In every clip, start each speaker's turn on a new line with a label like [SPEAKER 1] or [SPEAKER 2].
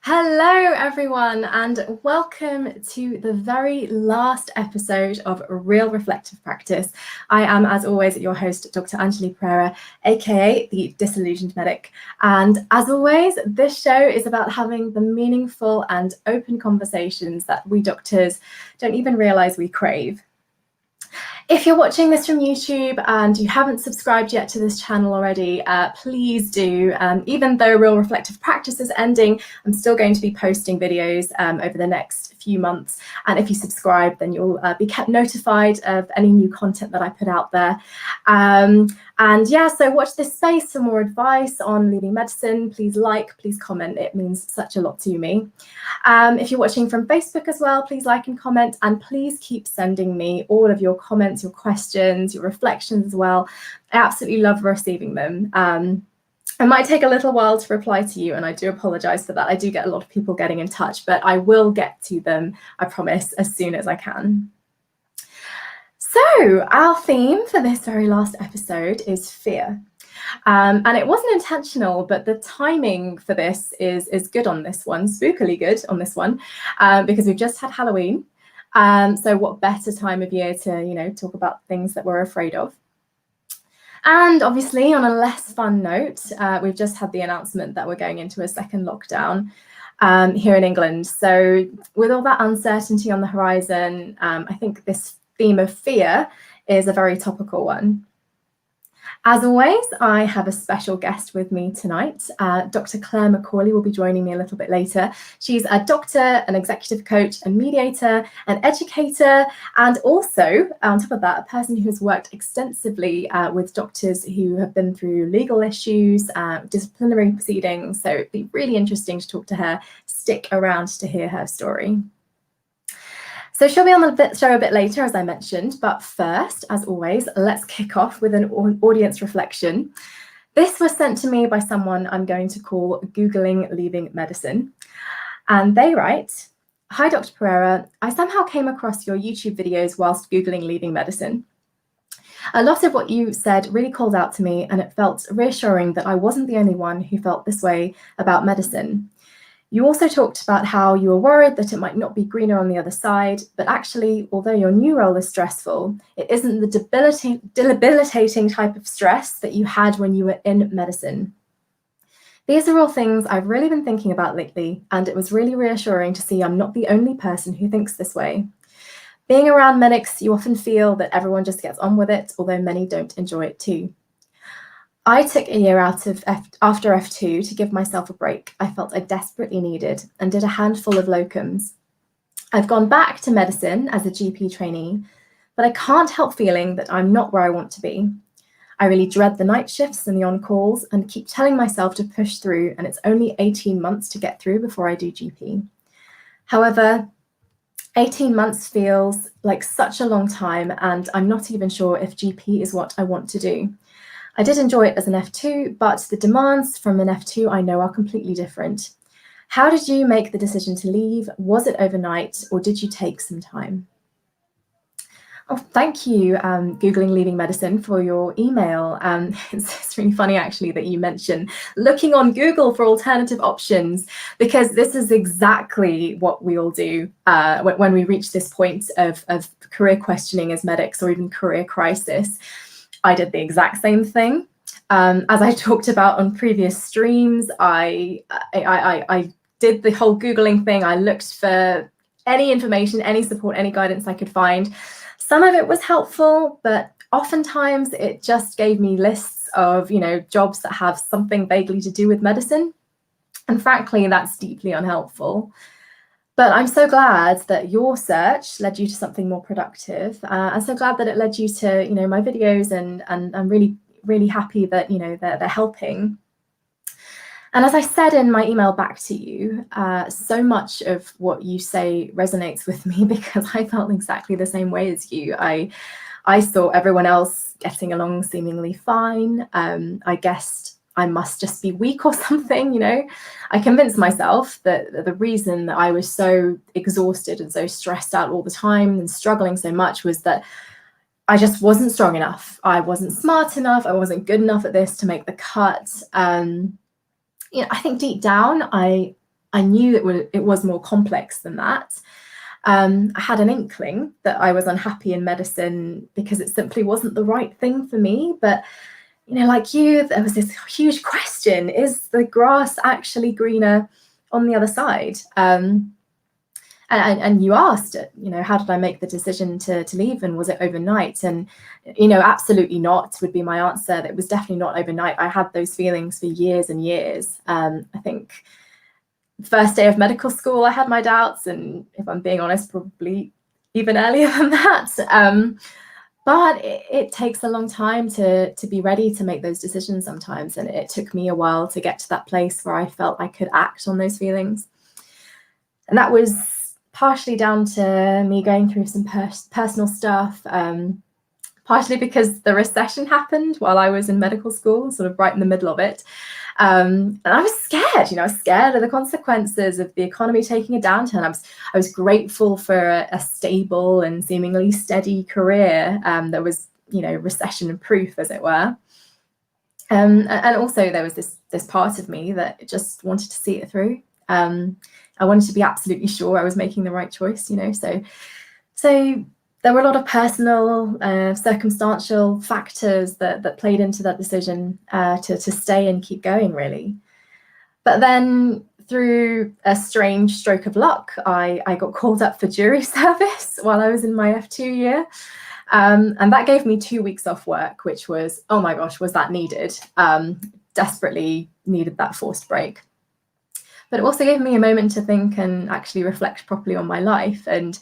[SPEAKER 1] Hello everyone, and welcome to the very last episode of Real Reflective Practice. I am, as always, your host, Dr. Anjali Pereira, aka the Disillusioned Medic. And as always, this show is about having the meaningful and open conversations that we doctors don't even realize we crave. If you're watching this from YouTube and you haven't subscribed yet to this channel already, please do. Even though Real Reflective Practice is ending, I'm still going to be posting videos over the next few months. And if you subscribe, then you'll be kept notified of any new content that I put out there. And yeah, so watch this space for more advice on leaving medicine. Please like, please comment. It means such a lot to me. If you're watching from Facebook as well, please like and comment, and please keep sending me all of your comments, your questions, your reflections as well. I absolutely love receiving them. It might take a little while to reply to you, and I do apologize for that. I do get a lot of people getting in touch, but I will get to them, I promise, as soon as I can. So our theme for this very last episode is fear. And it wasn't intentional, but the timing for this is good on this one, spookily good on this one, because we've just had Halloween. So what better time of year to, talk about things that we're afraid of. And obviously, on a less fun note, we've just had the announcement that we're going into a second lockdown here in England. So with all that uncertainty on the horizon, I think this theme of fear is a very topical one. As always, I have a special guest with me tonight. Dr. Claire Macaulay will be joining me a little bit later. She's a doctor, an executive coach, a mediator, an educator, and also, on top of that, a person who has worked extensively with doctors who have been through legal issues, disciplinary proceedings. So it'd be really interesting to talk to her. Stick around to hear her story. So she'll be on the show a bit later, as I mentioned, but first, as always, let's kick off with an audience reflection. This was sent to me by someone I'm going to call Googling Leaving Medicine. And they write, "Hi, Dr. Pereira. I somehow came across your YouTube videos whilst Googling leaving medicine. A lot of what you said really called out to me, and it felt reassuring that I wasn't the only one who felt this way about medicine. You also talked about how you were worried that it might not be greener on the other side, but actually, although your new role is stressful, it isn't the debilitating type of stress that you had when you were in medicine. These are all things I've really been thinking about lately, and it was really reassuring to see I'm not the only person who thinks this way. Being around medics, you often feel that everyone just gets on with it, although many don't enjoy it too. I took a year out of after F2 to give myself a break I felt I desperately needed, and did a handful of locums. I've gone back to medicine as a GP trainee, but I can't help feeling that I'm not where I want to be. I really dread the night shifts and the on-calls, and keep telling myself to push through, and it's only 18 months to get through before I do GP. However, 18 months feels like such a long time, and I'm not even sure if GP is what I want to do. I did enjoy it as an F2, but the demands from an F2 I know are completely different. How did you make the decision to leave? Was it overnight, or did you take some time?" Oh, thank you, Googling Leaving Medicine, for your email. It's really funny, actually, that you mention looking on Google for alternative options, because this is exactly what we all do when we reach this point of career questioning as medics, or even career crisis. I did the exact same thing. As I talked about on previous streams, I did the whole Googling thing. I looked for any information, any support, any guidance I could find. Some of it was helpful, but oftentimes it just gave me lists of, jobs that have something vaguely to do with medicine. And frankly, that's deeply unhelpful. But I'm so glad that your search led you to something more productive. I'm so glad that it led you to, my videos, and I'm really, really happy that, they're helping. And as I said in my email back to you, so much of what you say resonates with me, because I felt exactly the same way as you. I saw everyone else getting along seemingly fine. I guessed I must just be weak or something, I convinced myself that the reason that I was so exhausted and so stressed out all the time and struggling so much was that I just wasn't strong enough. I wasn't smart enough. I wasn't good enough at this to make the cut. I think deep down, I I knew it was more complex than that. I had an inkling that I was unhappy in medicine because it simply wasn't the right thing for me. But, like you, there was this huge question: is the grass actually greener on the other side? And you asked, how did I make the decision to leave, and was it overnight? And, absolutely not would be my answer. It was definitely not overnight. I had those feelings for years and years. I think first day of medical school, I had my doubts, and if I'm being honest, probably even earlier than that. But it takes a long time to be ready to make those decisions sometimes, and it took me a while to get to that place where I felt I could act on those feelings. And that was partially down to me going through some personal stuff, partially because the recession happened while I was in medical school, sort of right in the middle of it. And I was scared, I was scared of the consequences of the economy taking a downturn. I was grateful for a stable and seemingly steady career that was, recession proof, as it were. And also there was this part of me that just wanted to see it through. I wanted to be absolutely sure I was making the right choice, So there were a lot of personal, circumstantial factors that played into that decision to stay and keep going, really. But then through a strange stroke of luck, I got called up for jury service while I was in my F2 year. And that gave me 2 weeks off work, which was, oh my gosh, was that needed? Desperately needed that forced break. But it also gave me a moment to think and actually reflect properly on my life. And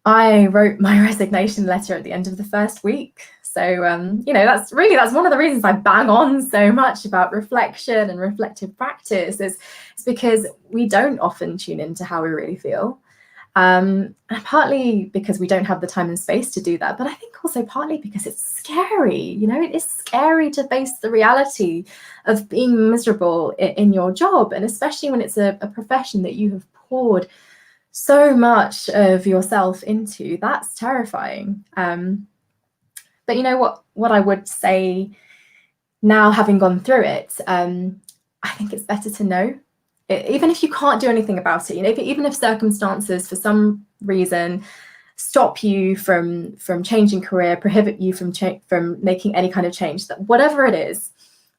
[SPEAKER 1] I wrote my resignation letter at the end of the first week. So, that's one of the reasons I bang on so much about reflection and reflective practice is because we don't often tune into how we really feel. And partly because we don't have the time and space to do that, but I think also partly because it's scary. It is scary to face the reality of being miserable in your job, and especially when it's a profession that you have poured so much of yourself into. That's terrifying. But what I would say now, having gone through it, I think it's better to know. Even if you can't do anything about it, even if circumstances for some reason stop you from changing career, prohibit you from making any kind of change, that whatever it is,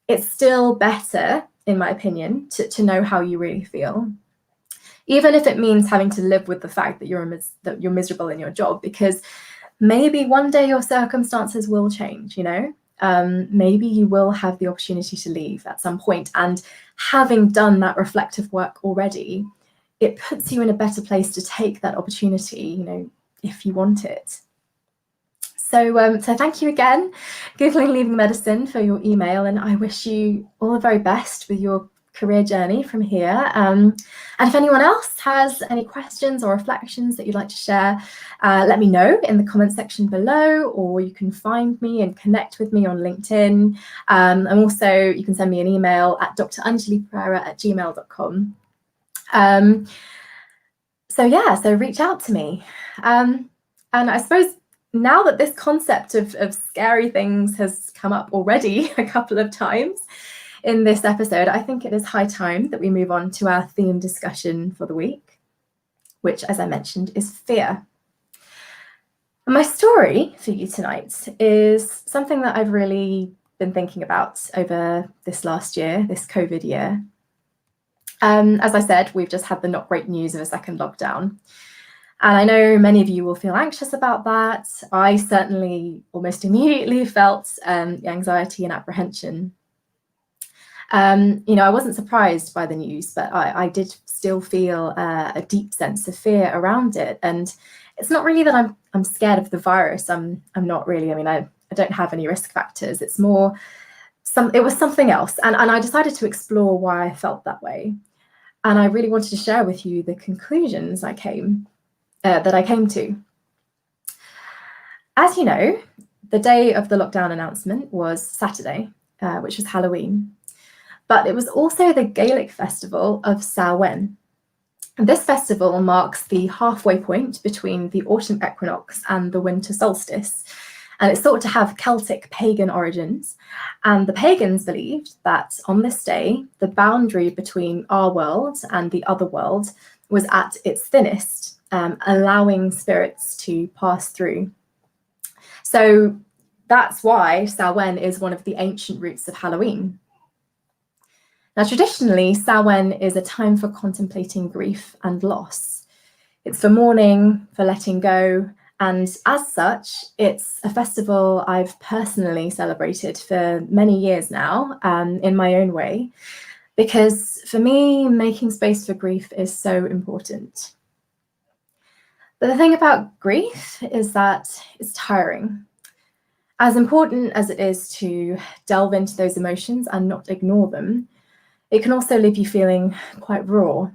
[SPEAKER 1] it's still better, in my opinion, to know how you really feel. Even if it means having to live with the fact that you're miserable in your job, because maybe one day your circumstances will change, maybe you will have the opportunity to leave at some point. And having done that reflective work already, it puts you in a better place to take that opportunity, if you want it. So thank you again, Googling Leaving Medicine, for your email, and I wish you all the very best with your career journey from here. And if anyone else has any questions or reflections that you'd like to share, let me know in the comment section below, or you can find me and connect with me on LinkedIn. And also you can send me an email at dranjalipereira@gmail.com. So reach out to me. And I suppose now that this concept of scary things has come up already a couple of times in this episode, I think it is high time that we move on to our theme discussion for the week, which, as I mentioned, is fear. And my story for you tonight is something that I've really been thinking about over this last year, this COVID year. As I said, we've just had the not great news of a second lockdown. And I know many of you will feel anxious about that. I certainly almost immediately felt anxiety and apprehension. I wasn't surprised by the news, but I did still feel a deep sense of fear around it. And it's not really that I'm scared of the virus. I'm not really. I don't have any risk factors. It's more it was something else. And I decided to explore why I felt that way. And I really wanted to share with you the conclusions that I came to. As you know, the day of the lockdown announcement was Saturday, which was Halloween. But it was also the Gaelic festival of Samhain. This festival marks the halfway point between the autumn equinox and the winter solstice. And it's thought to have Celtic pagan origins. And the pagans believed that on this day, the boundary between our world and the other world was at its thinnest, allowing spirits to pass through. So that's why Samhain is one of the ancient roots of Halloween. Now, traditionally, Samhain is a time for contemplating grief and loss. It's for mourning, for letting go, and as such, it's a festival I've personally celebrated for many years now, in my own way, because for me, making space for grief is so important. But the thing about grief is that it's tiring. As important as it is to delve into those emotions and not ignore them, it can also leave you feeling quite raw.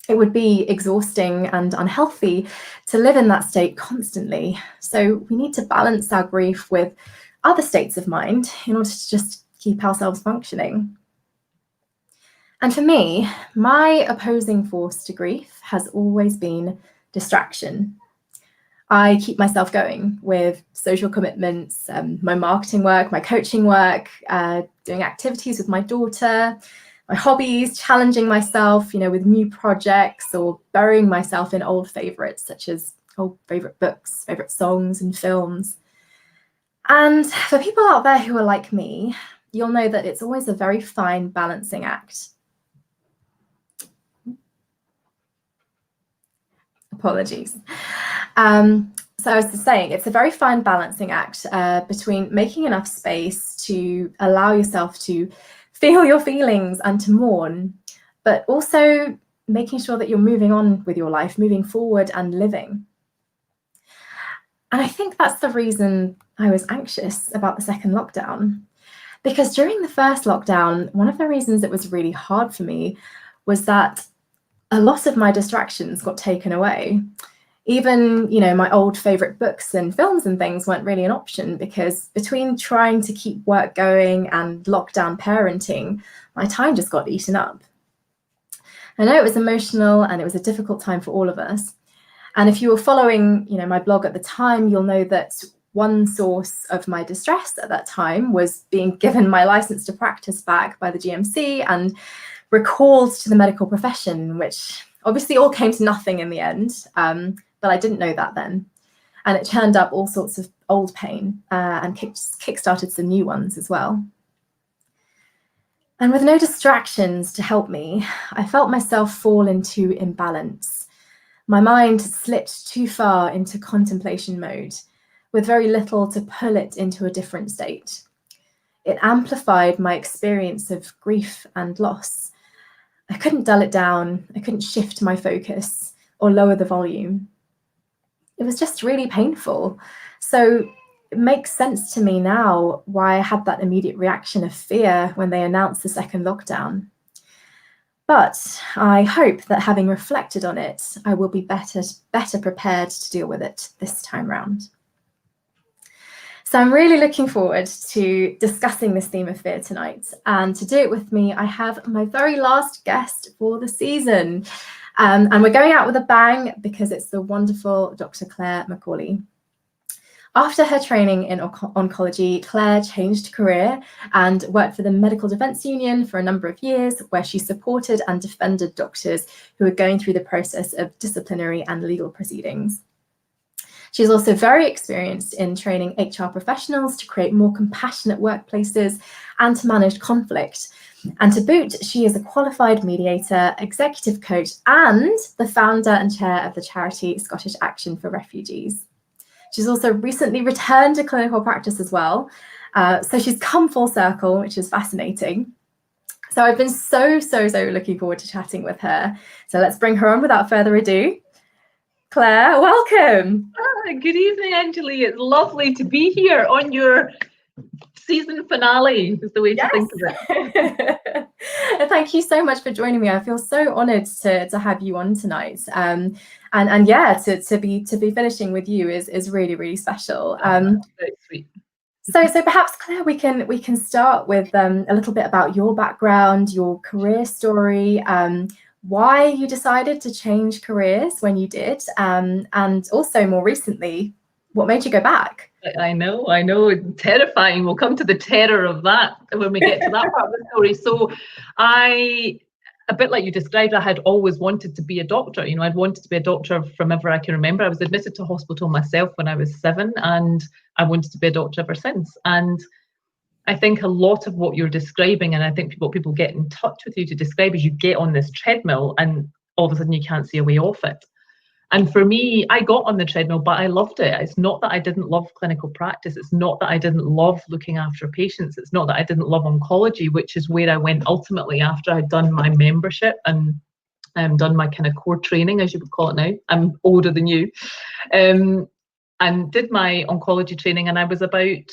[SPEAKER 1] It would be exhausting and unhealthy to live in that state constantly. So we need to balance our grief with other states of mind in order to just keep ourselves functioning. And for me, my opposing force to grief has always been distraction. I keep myself going with social commitments, my marketing work, my coaching work, doing activities with my daughter, my hobbies, challenging myself, with new projects, or burying myself in old favorites, such as old favorite books, favorite songs and films. And for people out there who are like me, you'll know that it's always a very fine balancing act. Apologies. So I was just saying, it's a very fine balancing act between making enough space to allow yourself to feel your feelings and to mourn, but also making sure that you're moving on with your life, moving forward and living. And I think that's the reason I was anxious about the second lockdown, because during the first lockdown, one of the reasons it was really hard for me was that a lot of my distractions got taken away. Even, my old favorite books and films and things weren't really an option, because between trying to keep work going and lockdown parenting, my time just got eaten up. I know it was emotional and it was a difficult time for all of us. And if you were following, my blog at the time, you'll know that one source of my distress at that time was being given my license to practice back by the GMC and recalled to the medical profession, which obviously all came to nothing in the end. But I didn't know that then. And it churned up all sorts of old pain and kick-started some new ones as well. And with no distractions to help me, I felt myself fall into imbalance. My mind slipped too far into contemplation mode, with very little to pull it into a different state. It amplified my experience of grief and loss. I couldn't dull it down, I couldn't shift my focus or lower the volume. It was just really painful. So it makes sense to me now why I had that immediate reaction of fear when they announced the second lockdown. But I hope that having reflected on it, I will be better prepared to deal with it this time round. So I'm really looking forward to discussing this theme of fear tonight. And to do it with me, I have my very last guest for the season. And we're going out with a bang because it's the wonderful Dr. Claire Macaulay. After her training in oncology, Claire changed career and worked for the Medical Defence Union for a number of years, where she supported and defended doctors who were going through the process of disciplinary and legal proceedings. She's also very experienced in training HR professionals to create more compassionate workplaces and to manage conflict. And to boot, she is a qualified mediator, executive coach, and the founder and chair of the charity Scottish Action for Refugees. She's also recently returned to clinical practice as well. So she's come full circle, which is fascinating. So I've been so looking forward to chatting with her. So let's bring her on without further ado. Claire, welcome.
[SPEAKER 2] Good evening, Anjali. It's lovely to be here on your season finale, is the way to think of it.
[SPEAKER 1] Thank you so much for joining me. I feel so honoured to have you on tonight. And yeah, to be finishing with you is really special.
[SPEAKER 2] Very sweet.
[SPEAKER 1] So perhaps, Claire, we can start with a little bit about your background, your career story, why you decided to change careers when you did, and also more recently, what made you go back?
[SPEAKER 2] I know, it's terrifying. We'll come to the terror of that when we get to that part of the story. So a bit like you described, I had always wanted to be a doctor. You know, I'd wanted to be a doctor from ever I can remember. I was admitted to hospital myself when I was 7, and I wanted to be a doctor ever since. And I think a lot of what you're describing, and I think what people get in touch with you to describe, is you get on this treadmill and all of a sudden you can't see a way off it. And for me, I got on the treadmill, but I loved it. It's not that I didn't love clinical practice. It's not that I didn't love looking after patients. It's not that I didn't love oncology, which is where I went ultimately after I'd done my membership and done my kind of core training, as you would call it now. I'm older than you. And did my oncology training, and I was about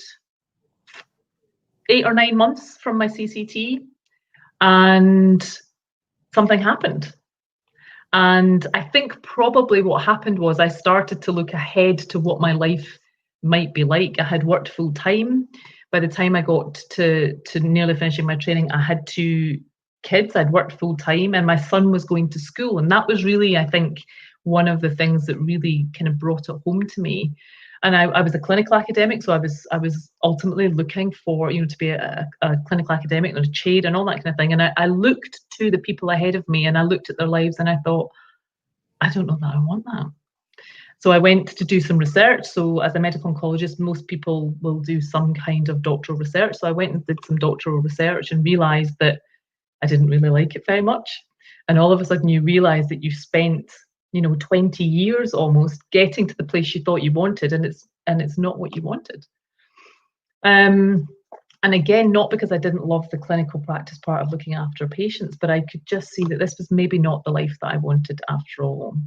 [SPEAKER 2] 8 or 9 months from my CCT, and something happened. And I think probably what happened was I started to look ahead to what my life might be like. I had worked full time. By the time I got to nearly finishing my training, I had 2 kids. I'd worked full time, and my son was going to school. And that was really, I think, one of the things that really kind of brought it home to me. And I was a clinical academic, so I was ultimately looking for, you know, to be a clinical academic and a chair and all that kind of thing. And I looked to the people ahead of me, and I looked at their lives, and I thought, I don't know that I want that. So I went to do some research. So as a medical oncologist, most people will do some kind of doctoral research. So I went and did some doctoral research and realized that I didn't really like it very much. And all of a sudden you realize that you spent, you know, 20 years almost getting to the place you thought you wanted, and it's not what you wanted. And again, not because I didn't love the clinical practice part of looking after patients, but I could just see that this was maybe not the life that I wanted after all.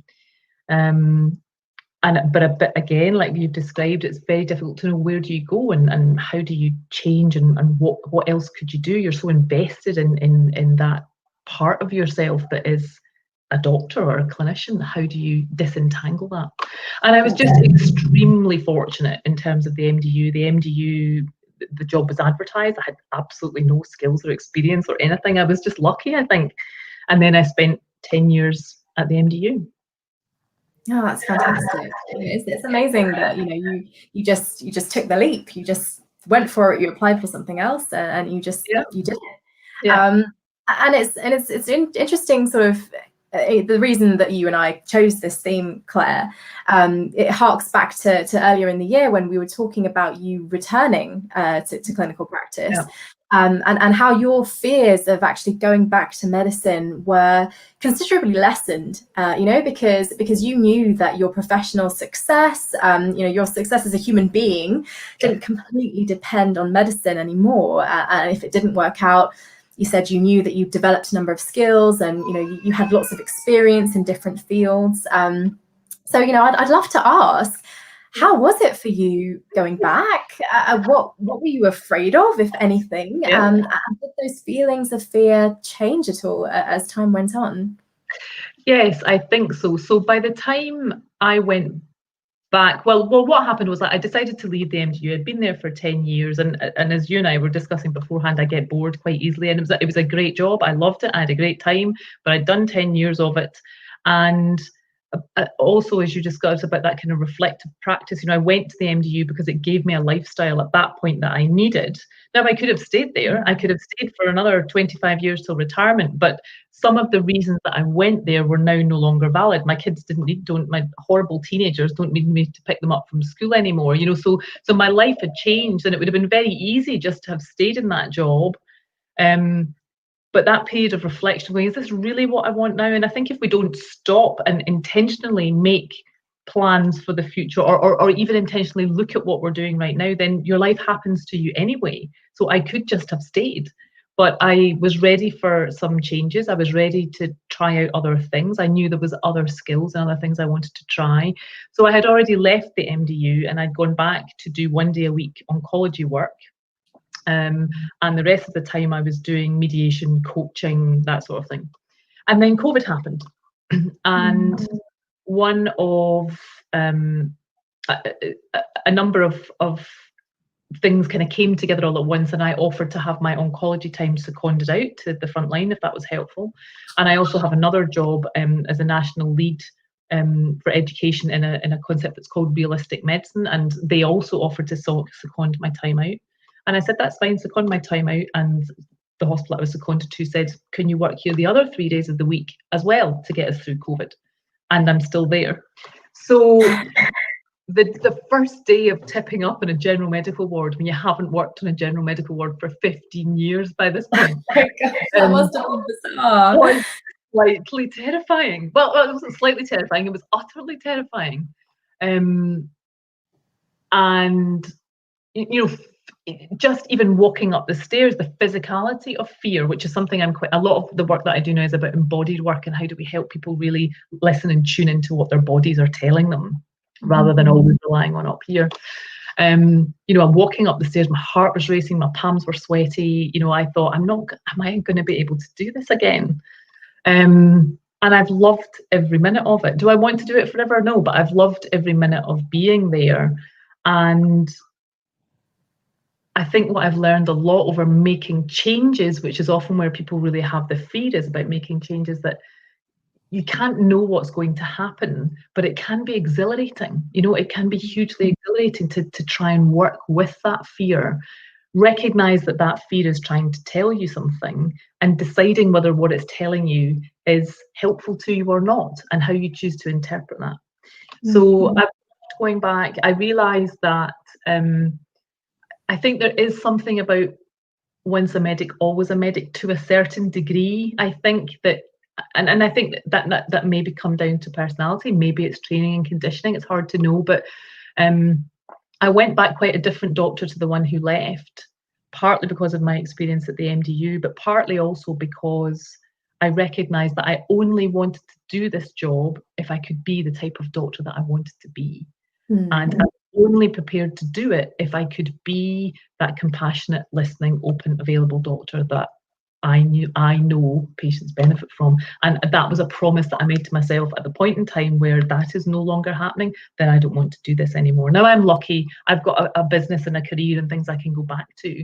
[SPEAKER 2] But a bit again, like you described, it's very difficult to know where do you go and how do you change and what else could you do? You're so invested in that part of yourself that is a doctor or a clinician. How do you disentangle that? And I was just extremely fortunate in terms of the MDU. The MDU, the job was advertised. I had absolutely no skills or experience or anything. I was just lucky, I think. And then I spent 10 years at the MDU.
[SPEAKER 1] Oh, that's fantastic. It's amazing that, you know, you just took the leap. You just went for it. You applied for something else, and you just you did it.
[SPEAKER 2] Yeah.
[SPEAKER 1] And it's interesting, sort of. The reason that you and I chose this theme, Claire, it harks back to earlier in the year when we were talking about you returning to clinical practice, and how your fears of actually going back to medicine were considerably lessened, you know, because you knew that your professional success, you know, your success as a human being didn't completely depend on medicine anymore. And if it didn't work out, you said you knew that you developed a number of skills, and you know you had lots of experience in different fields. So you know, I'd love to ask, how was it for you going back? What were you afraid of, if anything? And did those feelings of fear change at all as time went on?
[SPEAKER 2] Yes, I think so. So by the time I went back, well, what happened was that I decided to leave the MDU. I'd been there for 10 years, and as you and I were discussing beforehand, I get bored quite easily, and it was a great job. I loved it. I had a great time, but I'd done 10 years of it. And also, as you discussed about that kind of reflective practice, you know, I went to the MDU because it gave me a lifestyle at that point that I needed. Now, I could have stayed there. I could have stayed for another 25 years till retirement, but some of the reasons that I went there were now no longer valid. My kids my horrible teenagers don't need me to pick them up from school anymore, you know, so my life had changed, and it would have been very easy just to have stayed in that job. But that period of reflection, going, is this really what I want now? And I think if we don't stop and intentionally make plans for the future, or even intentionally look at what we're doing right now, then your life happens to you anyway. So I could just have stayed, but I was ready for some changes. I was ready to try out other things. I knew there was other skills and other things I wanted to try. So I had already left the MDU, and I'd gone back to do 1 day a week oncology work. And the rest of the time I was doing mediation, coaching, that sort of thing. And then COVID happened. And one of a number of things kind of came together all at once, and I offered to have my oncology time seconded out to the front line if that was helpful. And I also have another job as a national lead for education in a concept that's called realistic medicine, and they also offered to second my time out. And I said, that's fine, second my time out. And the hospital I was seconded to said, can you work here the other 3 days of the week as well to get us through COVID? And I'm still there. So the first day of tipping up in a general medical ward, when you haven't worked in a general medical ward for 15 years by this point,
[SPEAKER 1] Oh my gosh, that must have been bizarre.
[SPEAKER 2] was slightly terrifying. Well, it wasn't slightly terrifying, it was utterly terrifying. And you know, just even walking up the stairs, the physicality of fear, which is something a lot of the work that I do now is about embodied work, and how do we help people really listen and tune into what their bodies are telling them, rather than always relying on up here. You know, I'm walking up the stairs, my heart was racing, my palms were sweaty. You know, I thought, am I going to be able to do this again? And I've loved every minute of it. Do I want to do it forever? No, but I've loved every minute of being there. And I think what I've learned a lot over making changes, which is often where people really have the fear, is about making changes, that you can't know what's going to happen, but it can be exhilarating. You know, it can be hugely exhilarating to try and work with that fear, recognize that that fear is trying to tell you something, and deciding whether what it's telling you is helpful to you or not, and how you choose to interpret that. So I've going back, I realized that I think there is something about once a medic, always a medic to a certain degree. I think that, and I think that maybe come down to personality, maybe it's training and conditioning, it's hard to know, but I went back quite a different doctor to the one who left, partly because of my experience at the MDU, but partly also because I recognised that I only wanted to do this job if I could be the type of doctor that I wanted to be. And I'm only prepared to do it if I could be that compassionate, listening, open, available doctor that I know patients benefit from. And that was a promise that I made to myself at the point in time where that is no longer happening. Then I don't want to do this anymore. Now I'm lucky, I've got a business and a career and things I can go back to.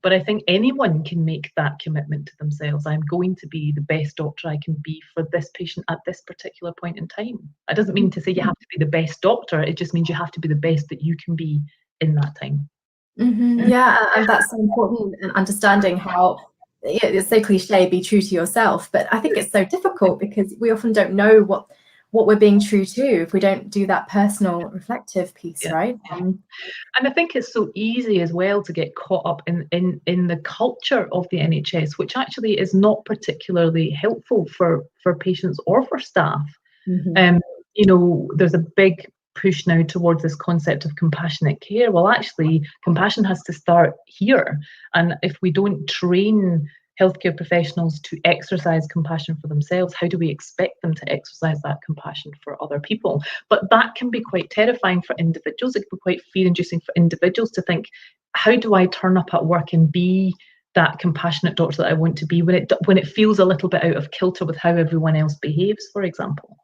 [SPEAKER 2] But I think anyone can make that commitment to themselves. I'm going to be the best doctor I can be for this patient at this particular point in time. It doesn't mean to say you have to be the best doctor. It just means you have to be the best that you can be in that time.
[SPEAKER 1] Yeah, and that's so important, and understanding how, it's so cliche, be true to yourself, but I think it's so difficult because we often don't know what we're being true to if we don't do that personal reflective piece, right?
[SPEAKER 2] And I think it's so easy as well to get caught up in the culture of the NHS, which actually is not particularly helpful for patients or for staff. You know, there's a big push now towards this concept of compassionate care. Well, actually, compassion has to start here. And if we don't train healthcare professionals to exercise compassion for themselves, how do we expect them to exercise that compassion for other people? But that can be quite terrifying for individuals. It can be quite fear-inducing for individuals to think, how do I turn up at work and be that compassionate doctor that I want to be when it feels a little bit out of kilter with how everyone else behaves, for example?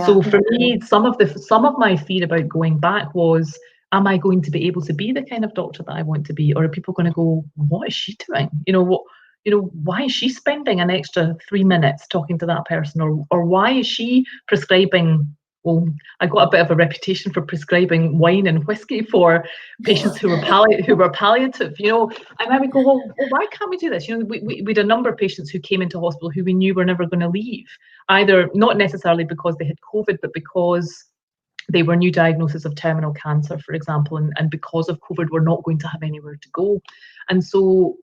[SPEAKER 2] So for me, some of my fear about going back was, am I going to be able to be the kind of doctor that I want to be? Or are people going to go, what is she doing? Why is she spending an extra 3 minutes talking to that person? Or why is she prescribing, well, I got a bit of a reputation for prescribing wine and whiskey for patients who were palliative, and I would go, well, why can't we do this? We had a number of patients who came into hospital who we knew were never going to leave, either not necessarily because they had COVID, but because they were new diagnoses of terminal cancer, for example, and because of COVID, were not going to have anywhere to go. And so,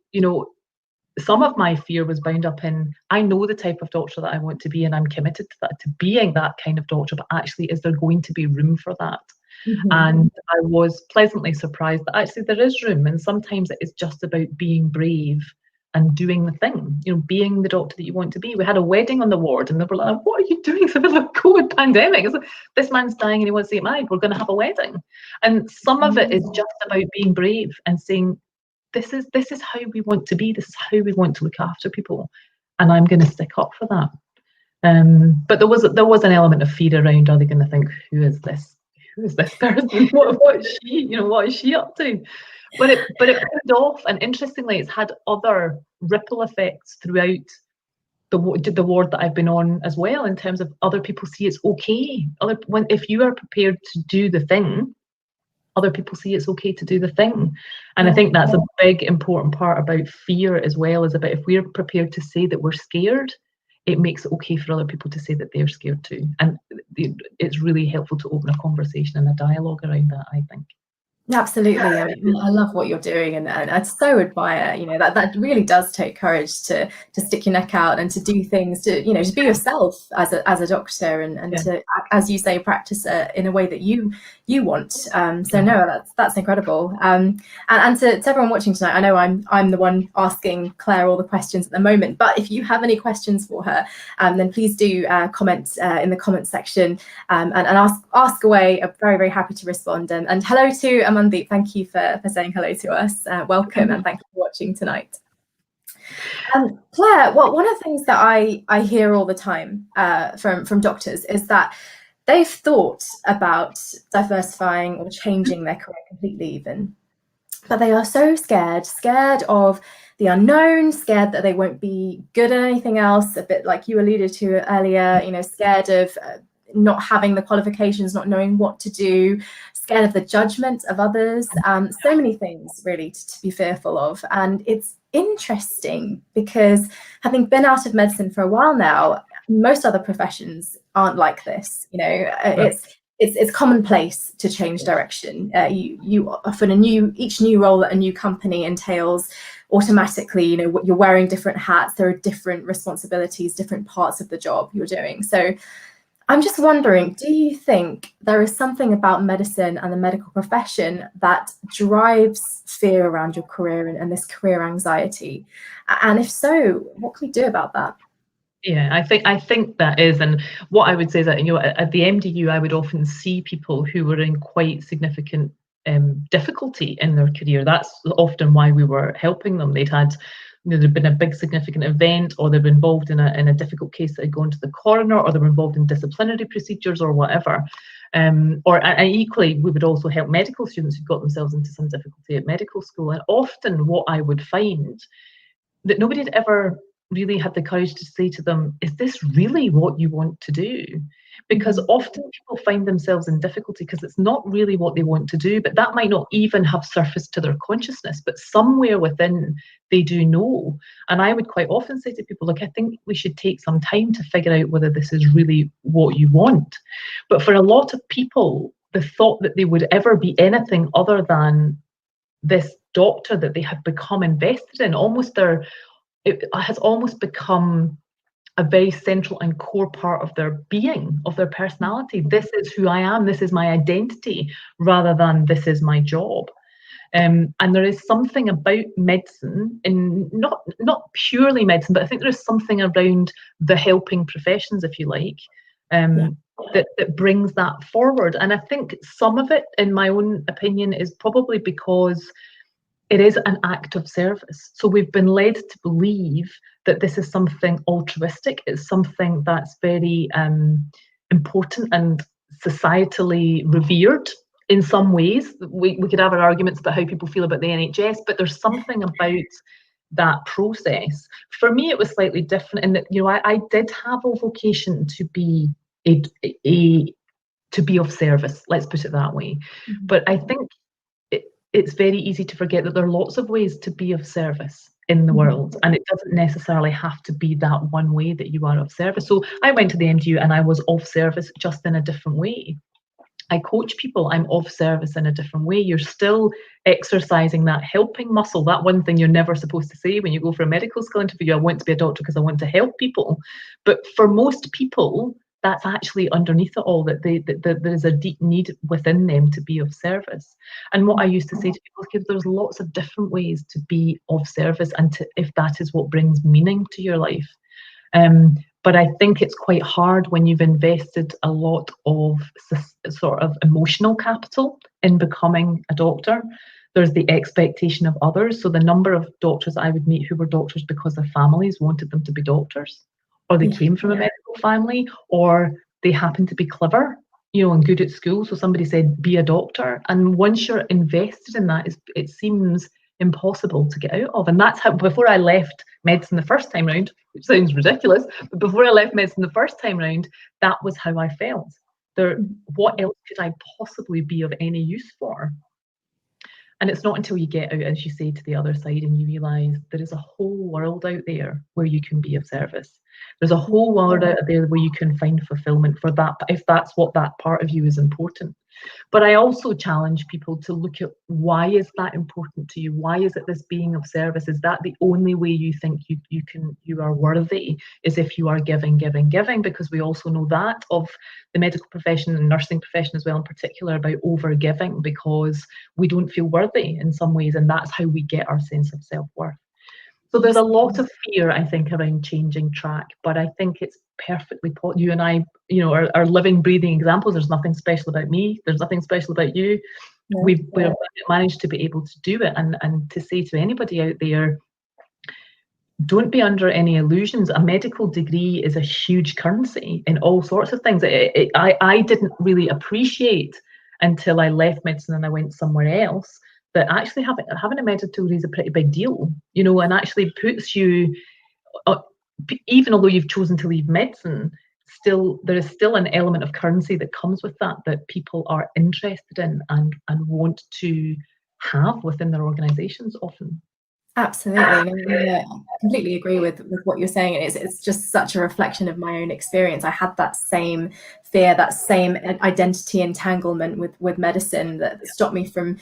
[SPEAKER 2] some of my fear was bound up in, I know the type of doctor that I want to be, and I'm committed to that, to being that kind of doctor, but actually, is there going to be room for that? And I was pleasantly surprised that actually there is room, and sometimes it is just about being brave and doing the thing, being the doctor that you want to be. We had a wedding on the ward, and they were like, what are you doing? It's a bit of a COVID pandemic. It's like, this man's dying and he wants to get married. We're going to have a wedding. And some of it is just about being brave and saying, this is how we want to be. This is how we want to look after people, and I'm going to stick up for that. But there was an element of fear around. Are they going to think, who is this person? What is she? What is she up to? But it paid off, and interestingly, it's had other ripple effects throughout the ward that I've been on as well, in terms of other people see it's okay. If you are prepared to do the thing, other people see it's okay to do the thing. And I think that's a big important part about fear as well, is about if we're prepared to say that we're scared, it makes it okay for other people to say that they're scared too. And it's really helpful to open a conversation and a dialogue around that, I think.
[SPEAKER 1] Absolutely. I mean, I love what you're doing, and I so admire, that really does take courage to stick your neck out and to do things, to to be yourself as a doctor, and to, as you say, practice in a way that you want. So no, that's incredible. And to everyone watching tonight, I know I'm the one asking Claire all the questions at the moment, but if you have any questions for her, then please do comment in the comment section, and ask away. I'm very, very happy to respond. And hello to Amandeep, thank you for saying hello to us. Welcome, and thank you for watching tonight. Claire, well, one of the things that I hear all the time from doctors is that they've thought about diversifying or changing their career completely even, but they are so scared of the unknown, scared that they won't be good at anything else, a bit like you alluded to earlier, scared of not having the qualifications, not knowing what to do, scared of the judgment of others, so many things really to be fearful of. And it's interesting because, having been out of medicine for a while now, most other professions aren't like this. It's commonplace to change direction. You often each new role at a new company entails automatically, you're wearing different hats, there are different responsibilities, different parts of the job you're doing. So I'm just wondering, do you think there is something about medicine and the medical profession that drives fear around your career and this career anxiety? And if so, what can we do about that?
[SPEAKER 2] Yeah, I think that is, and what I would say is that at the MDU, I would often see people who were in quite significant difficulty in their career. That's often why we were helping them. There'd been a big significant event, or they've been involved in a difficult case that had gone to the coroner, or they were involved in disciplinary procedures or whatever. And equally, we would also help medical students who got themselves into some difficulty at medical school. And often what I would find, that nobody had ever really had the courage to say to them, is this really what you want to do? Because often people find themselves in difficulty because it's not really what they want to do, but that might not even have surfaced to their consciousness, but somewhere within they do know. And I would quite often say to people, look, I think we should take some time to figure out whether this is really what you want. But for a lot of people, the thought that they would ever be anything other than this doctor that they have become invested in, it has almost become a very central and core part of their being, of their personality. This is who I am, this is my identity, rather than this is my job. And there is something about medicine, and not purely medicine, but I think there is something around the helping professions, if you like, that brings that forward. And I think some of it, in my own opinion, is probably because it is an act of service. So we've been led to believe that this is something altruistic. It's something that's very important and societally revered in some ways. We could have our arguments about how people feel about the NHS, but there's something about that process. For me, it was slightly different in that, I did have a vocation to be to be of service. Let's put it that way. But I think it's very easy to forget that there are lots of ways to be of service in the world, and it doesn't necessarily have to be that one way that you are of service. So I went to the MDU and I was of service, just in a different way. I coach people, I'm of service in a different way. You're still exercising that helping muscle, that one thing you're never supposed to say when you go for a medical school interview, I want to be a doctor because I want to help people. But for most people, that's actually underneath it all, that there is a deep need within them to be of service. And what I used to say to people is, there's lots of different ways to be of service, and if that is what brings meaning to your life. But I think it's quite hard when you've invested a lot of sort of emotional capital in becoming a doctor. There's the expectation of others. So the number of doctors I would meet who were doctors because their families wanted them to be doctors, or they came from a medical family, or they happened to be clever, and good at school. So somebody said, be a doctor. And once you're invested in that, it seems impossible to get out of. And that's how, before I left medicine the first time round, which sounds ridiculous, but before I left medicine the first time round, that was how I felt. What else could I possibly be of any use for? And it's not until you get out, as you say, to the other side and you realise there is a whole world out there where you can be of service. There's a whole world out there where you can find fulfilment for that, if that's what that part of you is important. But I also challenge people to look at, why is that important to you? Why is it this being of service? Is that the only way you think you are worthy, is if you are giving? Because we also know that of the medical profession and nursing profession as well in particular, about over giving, because we don't feel worthy in some ways, and that's how we get our sense of self-worth. So there's a lot of fear, I think, around changing track, but I think it's perfectly possible. You and I, are living, breathing examples. There's nothing special about me. There's nothing special about you. No, we've managed to be able to do it, and to say to anybody out there, don't be under any illusions. A medical degree is a huge currency in all sorts of things. I didn't really appreciate until I left medicine and I went somewhere else, that actually having a medical degree is a pretty big deal, and actually puts you, even although you've chosen to leave medicine, there is still an element of currency that comes with that people are interested in and want to have within their organisations often.
[SPEAKER 1] Absolutely. I completely agree with what you're saying. It's just such a reflection of my own experience. I had that same fear, that same identity entanglement with medicine that stopped me from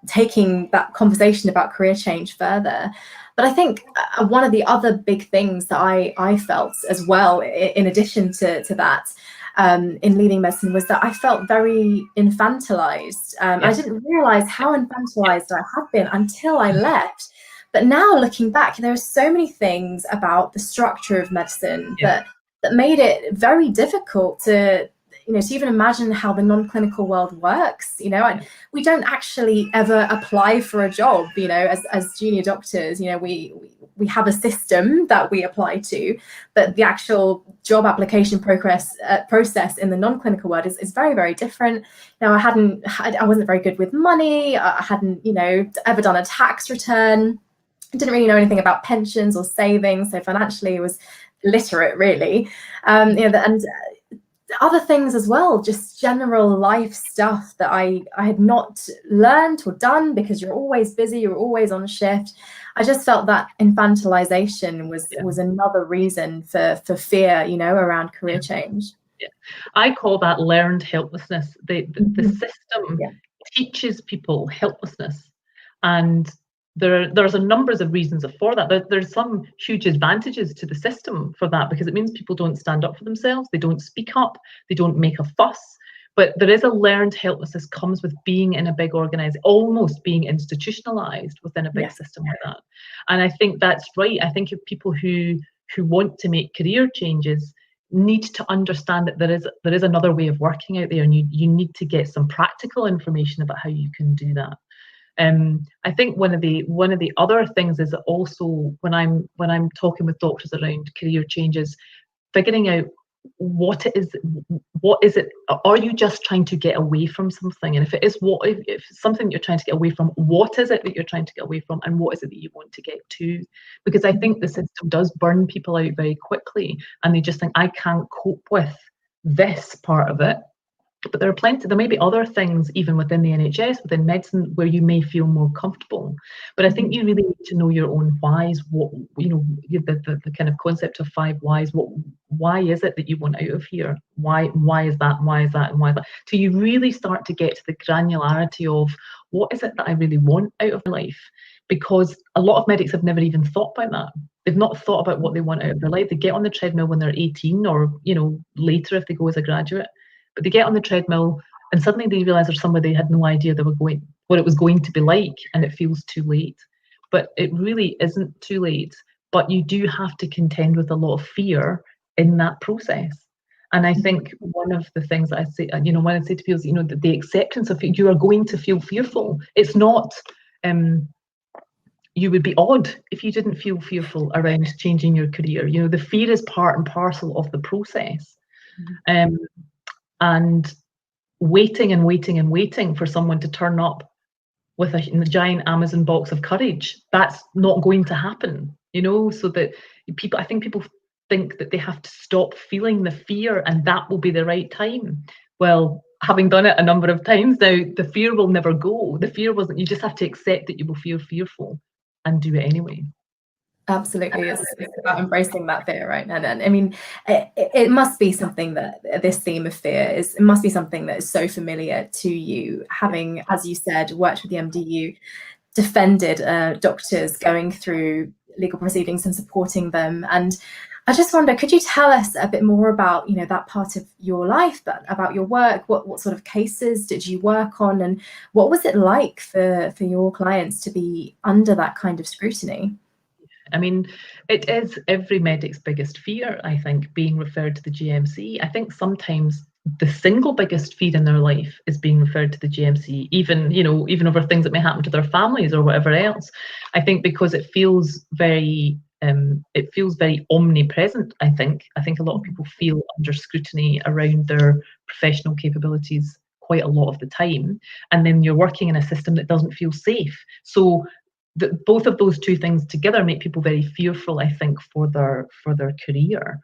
[SPEAKER 1] taking that conversation about career change further. But I think one of the other big things that I felt as well, in addition to that, in leaving medicine, was that I felt very infantilized. I didn't realize how infantilized I had been until I left. But now, looking back, there are so many things about the structure of medicine that made it very difficult to even imagine how the non-clinical world works. We don't actually ever apply for a job. As junior doctors, we have a system that we apply to, but the actual job application process in the non-clinical world is very, very different. Now, I wasn't very good with money. I hadn't, ever done a tax return. I didn't really know anything about pensions or savings, so financially I was illiterate, really. And other things as well, just general life stuff that I had not learned or done, because you're always busy, you're always on shift. I just felt that infantilization was another reason for fear, around career change.
[SPEAKER 2] Yeah. I call that learned helplessness. The system teaches people helplessness, and there's a numbers of reasons for that. There's some huge advantages to the system for that, because it means people don't stand up for themselves, they don't speak up, they don't make a fuss. But there is a learned helplessness comes with being in a big organisation, almost being institutionalized within a big system like that. And I think that's right. I think if people who want to make career changes need to understand that there is another way of working out there, and you need to get some practical information about how you can do that. I think one of the other things is also when I'm talking with doctors around career changes, figuring out what is it, are you just trying to get away from something? And if it is, if something you're trying to get away from, what is it that you're trying to get away from, and what is it that you want to get to? Because I think the system does burn people out very quickly, and they just think, I can't cope with this part of it. But there may be other things even within the NHS, within medicine, where you may feel more comfortable. But I think you really need to know your own whys. The kind of concept of 5 whys. Why is it that you want out of here? Why is that? Why is that? And why is that? So you really start to get to the granularity of what is it that I really want out of my life? Because a lot of medics have never even thought about that. They've not thought about what they want out of their life. They get on the treadmill when they're 18, or later if they go as a graduate. But they get on the treadmill and suddenly they realise there's somewhere they had no idea what it was going to be like, and it feels too late. But it really isn't too late. But you do have to contend with a lot of fear in that process. And I think one of the things that I say, when I say to people is, the acceptance of it, you are going to feel fearful. It's not, you would be odd if you didn't feel fearful around changing your career. The fear is part and parcel of the process. And waiting for someone to turn up with a giant Amazon box of courage. That's not going to happen, you know, so that I think people think that they have to stop feeling the fear and that will be the right time. Well, having done it a number of times now, the fear will never go. The fear wasn't, you just have to accept that you will feel fearful and do it anyway.
[SPEAKER 1] Absolutely, it's about embracing that fear, right? And I mean, it must be something that this theme of fear is. It must be something that is so familiar to you, having, as you said, worked with the MDU, defended doctors going through legal proceedings and supporting them. And I just wonder, could you tell us a bit more about, you know, that part of your life, but about your work? What sort of cases did you work on, and what was it like for your clients to be under that kind of scrutiny?
[SPEAKER 2] I mean, it is every medic's biggest fear, I think, being referred to the GMC. I think sometimes the single biggest fear in their life is being referred to the GMC, even, you know, even over things that may happen to their families or whatever else. I think because it feels very omnipresent. I think a lot of people feel under scrutiny around their professional capabilities quite a lot of the time, and then you're working in a system that doesn't feel safe. So both of those two things together make people very fearful, I think, for their career.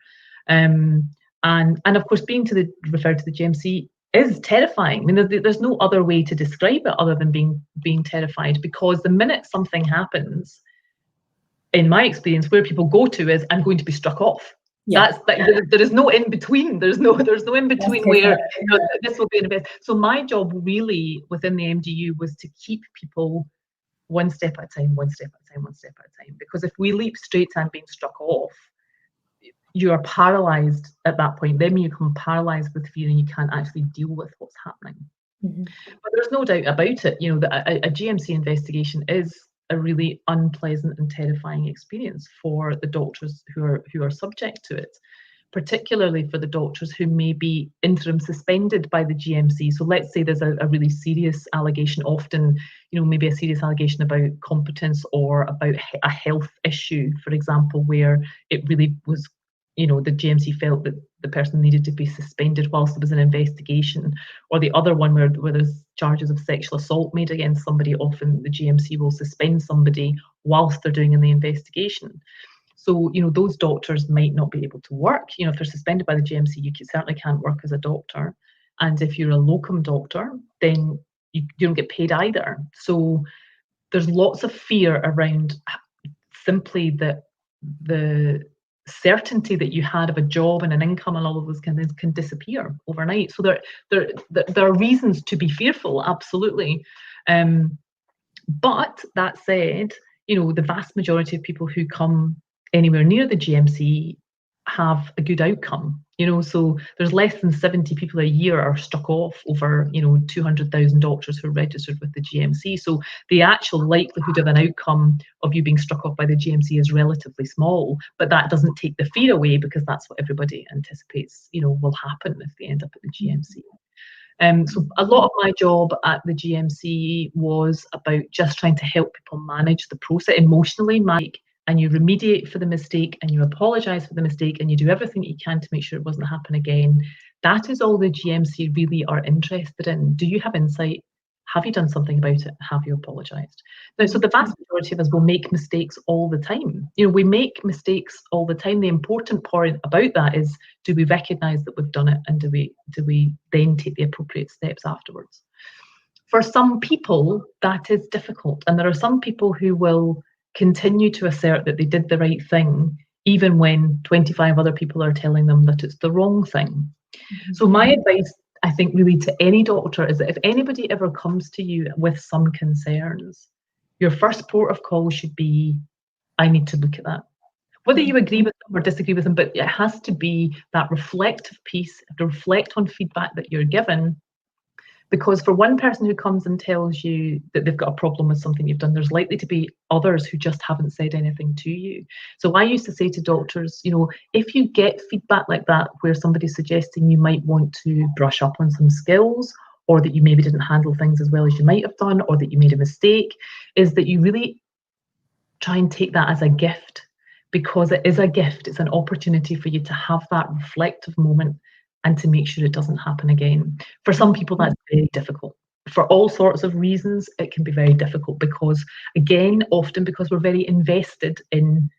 [SPEAKER 2] And of course, being referred to the GMC is terrifying. I mean, there's no other way to describe it other than being terrified, because the minute something happens, in my experience, where people go to is, I'm going to be struck off. Yeah. That's like, there is no in between. There's no in between where, you know, this will be in the best. So my job really within the MDU was to keep people one step at a time, one step at a time, one step at a time. Because if we leap straight to being struck off, you are paralyzed at that point. Then you become paralyzed with fear and you can't actually deal with what's happening. Mm-hmm. But there's no doubt about it, you know, that a GMC investigation is a really unpleasant and terrifying experience for the doctors who are subject to it, particularly for the doctors who may be interim suspended by the GMC. So let's say there's a really serious allegation, often, you know, maybe a serious allegation about competence or about a health issue, for example, where it really was, you know, the GMC felt that the person needed to be suspended whilst there was an investigation, or the other one where there's charges of sexual assault made against somebody. Often the GMC will suspend somebody whilst they're doing the investigation. So, you know, those doctors might not be able to work. You know, if they're suspended by the GMC, you certainly can't work as a doctor. And if you're a locum doctor, then you don't get paid either. So there's lots of fear around simply the certainty that you had of a job and an income and all of those kind of things can disappear overnight. So there are reasons to be fearful, absolutely. But that said, you know, the vast majority of people who come anywhere near the GMC have a good outcome, you know, so there's less than 70 people a year are struck off over, you know, 200,000 doctors who are registered with the GMC. So the actual likelihood of an outcome of you being struck off by the GMC is relatively small, but that doesn't take the fear away, because that's what everybody anticipates, you know, will happen if they end up at the GMC. So a lot of my job at the GMC was about just trying to help people manage the process emotionally, and you remediate for the mistake and you apologize for the mistake and you do everything that you can to make sure it doesn't happen again. That is all the GMC really are interested in. Do you have insight? Have you done something about it? Have you apologized? Now, so the vast majority of us will make mistakes all the time. You know, we make mistakes all the time. The important point about that is, do we recognize that we've done it, and do we then take the appropriate steps afterwards? For some people, that is difficult. And there are some people who will continue to assert that they did the right thing, even when 25 other people are telling them that it's the wrong thing. Mm-hmm. So my advice, I think, really to any doctor is that if anybody ever comes to you with some concerns, your first port of call should be, I need to look at that. Whether you agree with them or disagree with them, but it has to be that reflective piece, to reflect on feedback that you're given. Because for one person who comes and tells you that they've got a problem with something you've done, there's likely to be others who just haven't said anything to you. So I used to say to doctors, you know, if you get feedback like that, where somebody's suggesting you might want to brush up on some skills, or that you maybe didn't handle things as well as you might have done, or that you made a mistake, is that you really try and take that as a gift, because it is a gift. It's an opportunity for you to have that reflective moment and to make sure it doesn't happen again. For some people, that's very difficult. for all sorts of reasons, it can be very difficult because, again, often because we're very invested in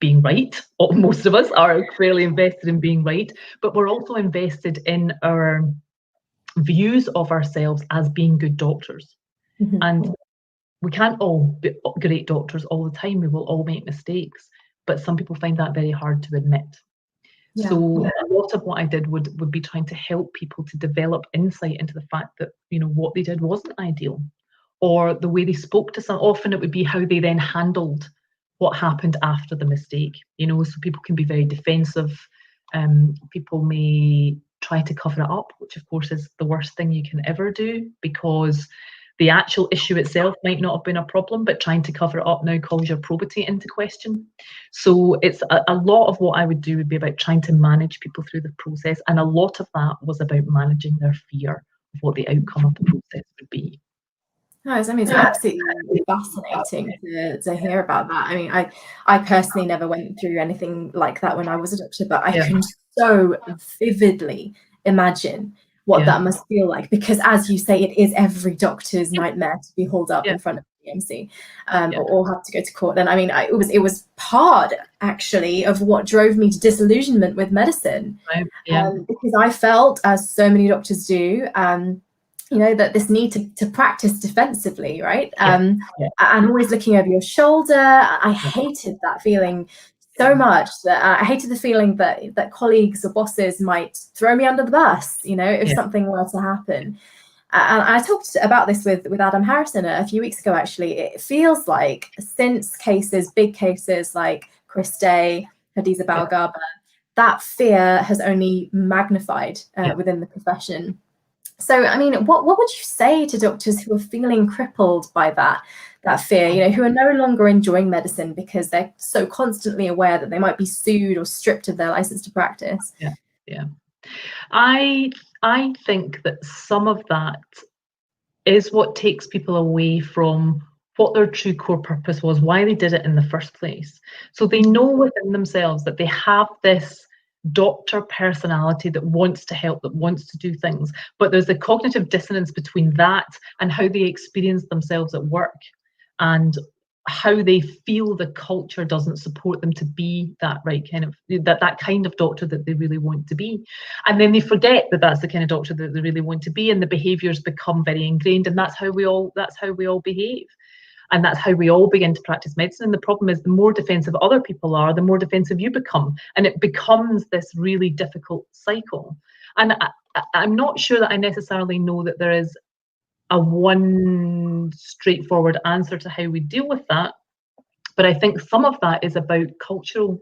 [SPEAKER 2] being right. Most of us are fairly invested in being right, but we're also invested in our views of ourselves as being good doctors.
[SPEAKER 1] Mm-hmm.
[SPEAKER 2] And we can't all be great doctors all the time. We will all make mistakes, but some people find that very hard to admit.
[SPEAKER 1] Yeah.
[SPEAKER 2] So a lot of what I did would be trying to help people to develop insight into the fact that, you know, what they did wasn't ideal, or the way they spoke to some. Often it would be how they then handled what happened after the mistake. You know, so people can be very defensive. People may try to cover it up, which of course is the worst thing you can ever do, because the actual issue itself might not have been a problem, but trying to cover it up now calls your probity into question. So it's a lot of what I would do would be about trying to manage people through the process. And a lot of that was about managing their fear of what the outcome of the process would be.
[SPEAKER 1] Nice. I mean, it's absolutely fascinating to hear about that. I mean, I personally never went through anything like that when I was a doctor, but I can so vividly imagine what that must feel like, because as you say, it is every doctor's nightmare to be hauled up in front of the DMC or have to go to court. And I mean, it was part actually of what drove me to disillusionment with medicine, because I felt, as so many doctors do, you know, that this need to practice defensively, right? And always looking over your shoulder. I hated that feeling so much, that I hated the feeling that colleagues or bosses might throw me under the bus, you know, if something were to happen. And I talked about this with Adam Harrison a few weeks ago, actually. It feels like since big cases like Chris Day, Hadiza Balgaba, that fear has only magnified within the profession. So, I mean, what would you say to doctors who are feeling crippled by that fear, you know, who are no longer enjoying medicine because they're so constantly aware that they might be sued or stripped of their license to practice?
[SPEAKER 2] I think that some of that is what takes people away from what their true core purpose was, why they did it in the first place. So they know within themselves that they have this doctor personality that wants to help, that wants to do things, but there's a cognitive dissonance between that and how they experience themselves at work, and how they feel the culture doesn't support them to be that kind of doctor that they really want to be. And then they forget that that's the kind of doctor that they really want to be, and the behaviors become very ingrained, and that's how we all behave. And that's how we all begin to practice medicine. And the problem is, the more defensive other people are, the more defensive you become. And it becomes this really difficult cycle. And I'm not sure that I necessarily know that there is a one straightforward answer to how we deal with that. But I think some of that is about cultural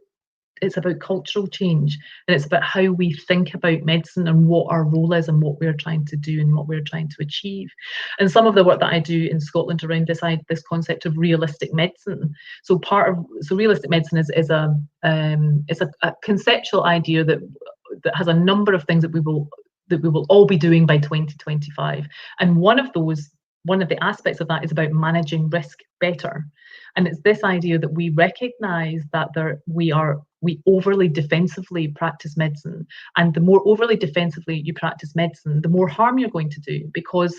[SPEAKER 2] change, and it's about how we think about medicine and what our role is and what we're trying to do and what we're trying to achieve. And some of the work that I do in Scotland around this concept of realistic medicine. So realistic medicine is a conceptual idea that has a number of things that we will all be doing by 2025. And one of the aspects of that is about managing risk better. And it's this idea that we recognize that we overly defensively practice medicine. And the more overly defensively you practice medicine, the more harm you're going to do, because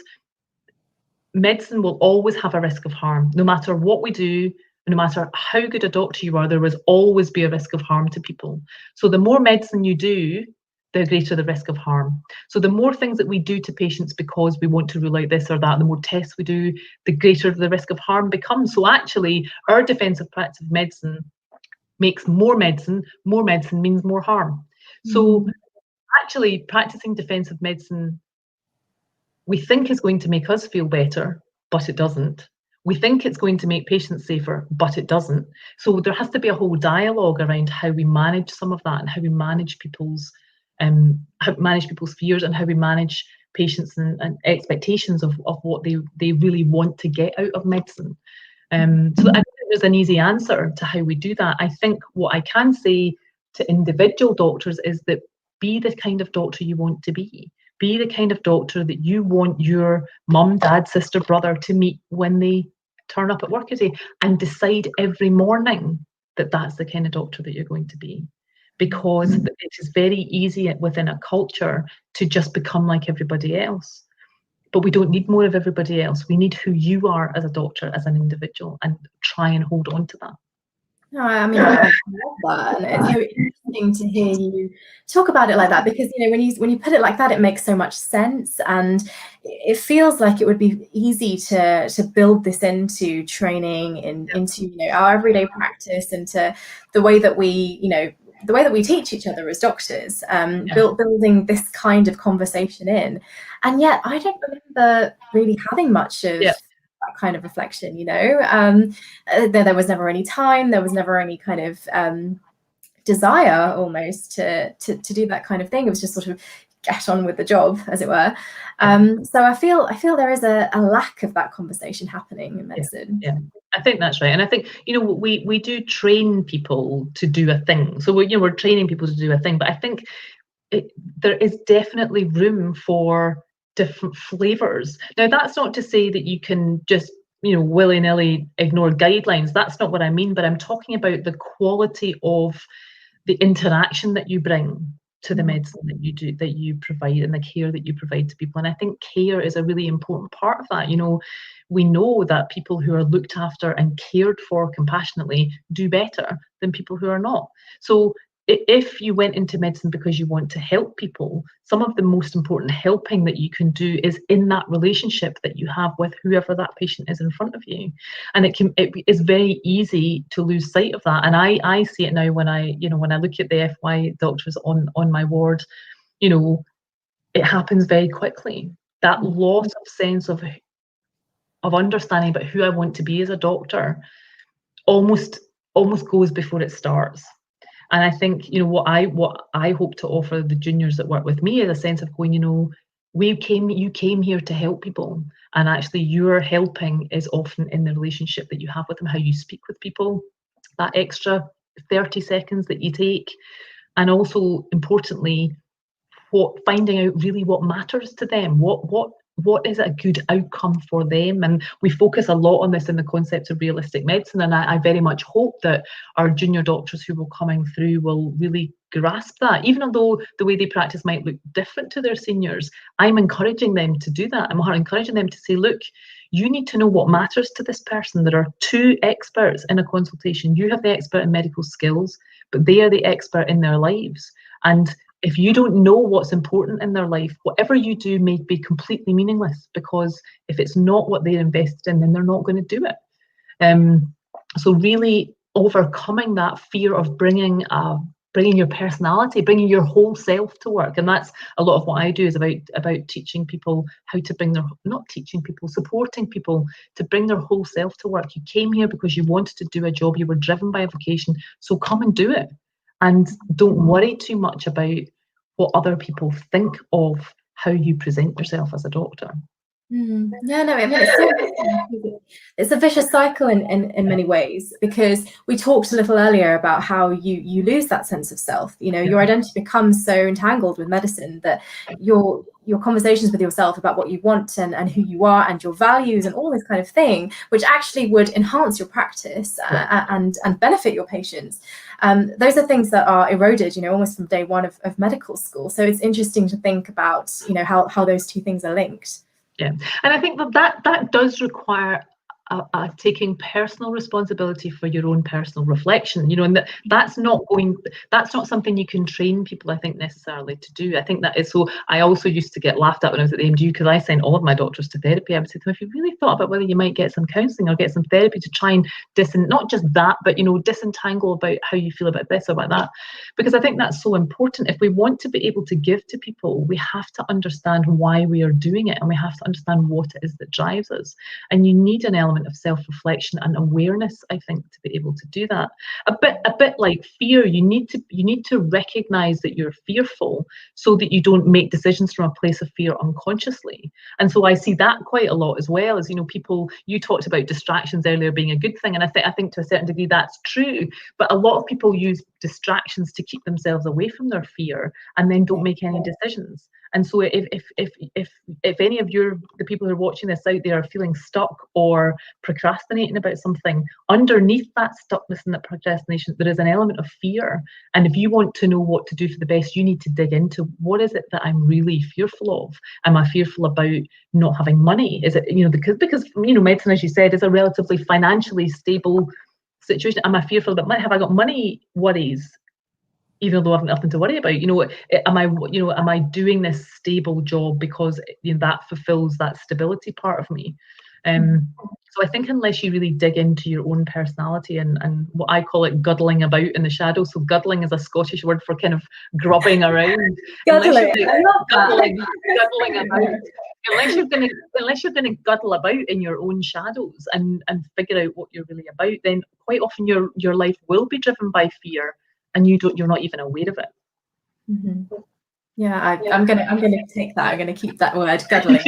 [SPEAKER 2] medicine will always have a risk of harm. No matter what we do, no matter how good a doctor you are, there will always be a risk of harm to people. So the more medicine you do, the greater the risk of harm. So the more things that we do to patients because we want to rule out this or that, the more tests we do, the greater the risk of harm becomes. So actually, our defensive practice of medicine makes more medicine means more harm. So actually, practicing defensive medicine, we think is going to make us feel better, but it doesn't. We think it's going to make patients safer, but it doesn't. So there has to be a whole dialogue around how we manage some of that, and how we manage people's fears, and how we manage patients and expectations of what they really want to get out of medicine. So I don't think there's an easy answer to how we do that. I think what I can say to individual doctors is that be the kind of doctor you want to be. Be the kind of doctor that you want your mum, dad, sister, brother to meet when they turn up at work today, and decide every morning that that's the kind of doctor that you're going to be. Because it is very easy within a culture to just become like everybody else. But we don't need more of everybody else. We need who you are as a doctor, as an individual, and try and hold on to that.
[SPEAKER 1] No, I mean, I love that, and it's so interesting to hear you talk about it like that, because when you put it like that, it makes so much sense, and it feels like it would be easy to build this into training, into our everyday practice, into the way that we teach each other as doctors, building this kind of conversation in. And yet I don't remember really having much of that kind of reflection, there was never any time, there was never any kind of desire almost to do that kind of thing. It was just sort of get on with the job, as it were. So I feel there is a lack of that conversation happening in medicine.
[SPEAKER 2] Yeah. I think that's right. And I think, we do train people to do a thing. So we're training people to do a thing, but I think there is definitely room for different flavors. Now, that's not to say that you can just, willy-nilly ignore guidelines. That's not what I mean, but I'm talking about the quality of the interaction that you bring to the medicine that you provide, and the care that you provide to people. And I think care is a really important part of that. We know that people who are looked after and cared for compassionately do better than people who are not. So if you went into medicine because you want to help people, some of the most important helping that you can do is in that relationship that you have with whoever that patient is in front of you. And it is very easy to lose sight of that. And I see it now when I look at the FY doctors on my ward, it happens very quickly. That loss of sense of understanding about who I want to be as a doctor almost goes before it starts. And I think, what I hope to offer the juniors that work with me is a sense of going, you came here to help people, and actually your helping is often in the relationship that you have with them, how you speak with people, that extra 30 seconds that you take, and also importantly, finding out really what matters to them, what is a good outcome for them. And we focus a lot on this in the concept of realistic medicine, and I very much hope that our junior doctors who will coming through will really grasp that. Even although the way they practice might look different to their seniors, I'm encouraging them to do that. I'm encouraging them to say, look, you need to know what matters to this person. There are two experts in a consultation. You have the expert in medical skills, but they are the expert in their lives. And if you don't know what's important in their life, whatever you do may be completely meaningless, because if it's not what they're invested in, then they're not going to do it. So really overcoming that fear of bringing your personality, bringing your whole self to work. And that's a lot of what I do, is about teaching people how to supporting people to bring their whole self to work. You came here because you wanted to do a job, you were driven by a vocation, so come and do it. And don't worry too much about what other people think of how you present yourself as a doctor.
[SPEAKER 1] Yeah, no, I mean, it's a vicious cycle in many ways, because we talked a little earlier about how you lose that sense of self. Your identity becomes so entangled with medicine that your conversations with yourself about what you want and who you are and your values and all this kind of thing, which actually would enhance your practice and benefit your patients. Those are things that are eroded, almost from day one of medical school. So it's interesting to think about, how those two things are linked.
[SPEAKER 2] Yeah, and I think that does require taking personal responsibility for your own personal reflection, and that's not something you can train people, I think, necessarily to do. I think that is so. I also used to get laughed at when I was at the MDU, because I sent all of my doctors to therapy. I would say to them, if you really thought about whether you might get some counselling or get some therapy to try and not just that, but disentangle about how you feel about this or about that, because I think that's so important. If we want to be able to give to people, we have to understand why we are doing it, and we have to understand what it is that drives us. And you need an element of self-reflection and awareness, I think, to be able to do that. A bit like fear, you need to recognize that you're fearful, so that you don't make decisions from a place of fear unconsciously. And so I see that quite a lot, as well as people. You talked about distractions earlier being a good thing, and I think to a certain degree that's true. But a lot of people use distractions to keep themselves away from their fear, and then don't make any decisions. And so if any of the people who are watching this out there are feeling stuck or procrastinating about something, underneath that stuckness and that procrastination, there is an element of fear. And if you want to know what to do for the best, you need to dig into, what is it that I'm really fearful of? Am I fearful about not having money? Is it, because medicine, as you said, is a relatively financially stable situation. Am I fearful that have I got money worries? Even though I've nothing to worry about, am I doing this stable job because that fulfills that stability part of me? So I think unless you really dig into your own personality and what I call it guddling about in the shadows. So guddling is a Scottish word for kind of grubbing around.
[SPEAKER 1] Guddling, I love that.
[SPEAKER 2] Guddling about. Unless you're gonna guddle about in your own shadows and figure out what you're really about, then quite often your life will be driven by fear. And you're not even aware of it.
[SPEAKER 1] Mm-hmm. Yeah, I'm gonna take that. I'm gonna keep that word, guddling.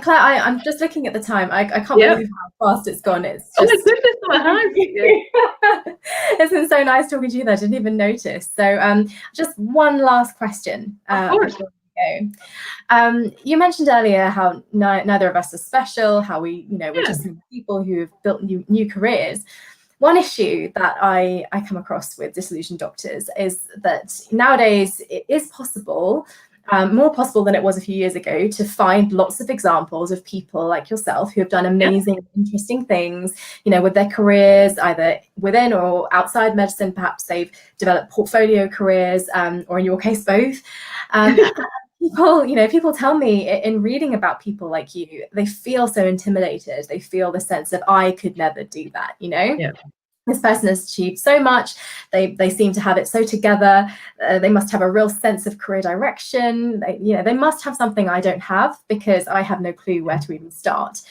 [SPEAKER 1] Claire, I'm just looking at the time. I can't believe how fast it's gone. It's just,
[SPEAKER 2] oh my goodness,
[SPEAKER 1] it's been so nice talking to you. I didn't even notice. So, just one last question.
[SPEAKER 2] Of course.
[SPEAKER 1] You mentioned earlier how neither of us are special, how we're just people who have built new careers. One issue that I come across with disillusioned doctors is that nowadays it is possible, more possible than it was a few years ago, to find lots of examples of people like yourself who have done amazing, interesting things, with their careers, either within or outside medicine. Perhaps they've developed portfolio careers, or in your case, both. People tell me in reading about people like you, they feel so intimidated. They feel the sense of, I could never do that, This person has achieved so much. They seem to have it so together. They must have a real sense of career direction. They must have something I don't have, because I have no clue where to even start.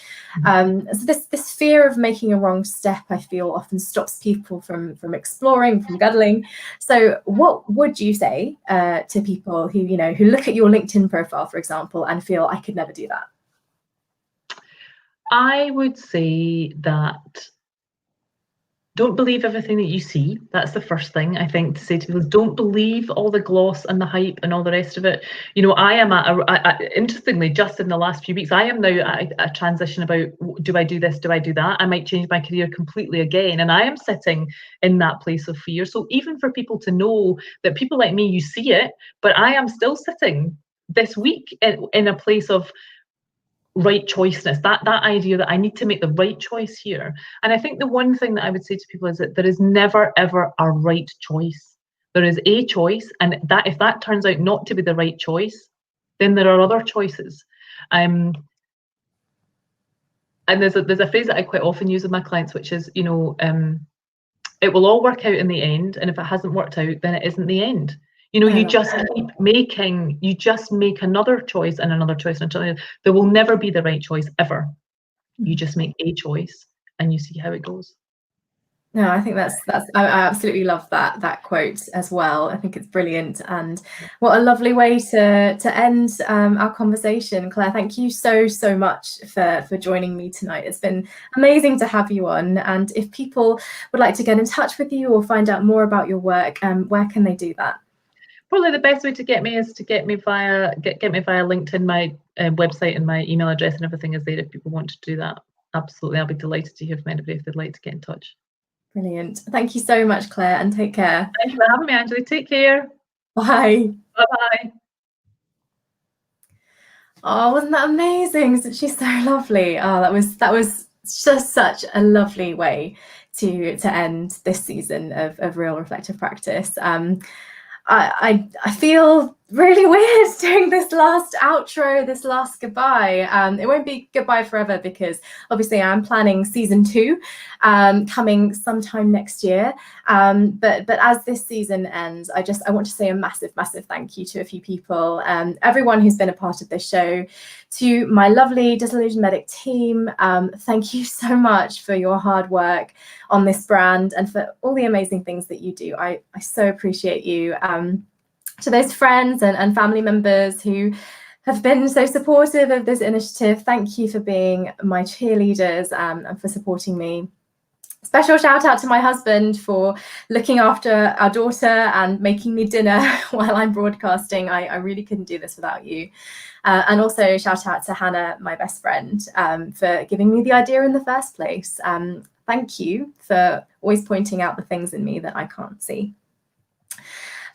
[SPEAKER 1] So this fear of making a wrong step, I feel, often stops people from exploring, from guddling. So what would you say to people who look at your LinkedIn profile, for example, and feel, I could never do that?
[SPEAKER 2] I would say that don't believe everything that you see. That's the first thing I think to say to people. Don't believe all the gloss and the hype and all the rest of it. I am interestingly, just in the last few weeks, I am now at a transition about, do I do this? Do I do that? I might change my career completely again. And I am sitting in that place of fear. So even for people to know that people like me, you see it, but I am still sitting this week in a place of right choiceness, that idea that I need to make the right choice here. And I think the one thing that I would say to people is that there is never ever a right choice. There is a choice, and that if that turns out not to be the right choice, then there are other choices. And there's a phrase that I quite often use with my clients, which is, it will all work out in the end, and if it hasn't worked out, then it isn't the end. You just keep making, you just make another choice and another choice and another. There will never be the right choice ever. You just make a choice and you see how it goes.
[SPEAKER 1] No, I think that's I absolutely love that quote as well. I think it's brilliant, and what a lovely way to end our conversation. Claire, thank you so much for joining me tonight. It's been amazing to have you on. And if people would like to get in touch with you or find out more about your work, where can they do that?
[SPEAKER 2] Probably the best way to get me is to get me via LinkedIn. My website and my email address and everything is there if people want to do that. Absolutely, I'll be delighted to hear from anybody if they'd like to get in touch.
[SPEAKER 1] Brilliant. Thank you so much, Claire, and take care.
[SPEAKER 2] Thank you for having me, Angela. Take care.
[SPEAKER 1] Bye.
[SPEAKER 2] Bye-bye.
[SPEAKER 1] Oh, wasn't that amazing? She's so lovely. Oh, that was just such a lovely way to end this season of Real Reflective Practice. I feel really weird doing this last outro, this last goodbye. It won't be goodbye forever, because obviously I'm planning season 2 coming sometime next year. But as this season ends, I want to say a massive thank you to a few people, everyone who's been a part of this show, to my lovely Disillusioned Medic team. Thank you so much for your hard work on this brand and for all the amazing things that you do. I so appreciate you. To those friends and family members who have been so supportive of this initiative, thank you for being my cheerleaders and for supporting me. Special shout out to my husband for looking after our daughter and making me dinner while I'm broadcasting. I really couldn't do this without you. And also shout out to Hannah, my best friend, for giving me the idea in the first place. Thank you for always pointing out the things in me that I can't see.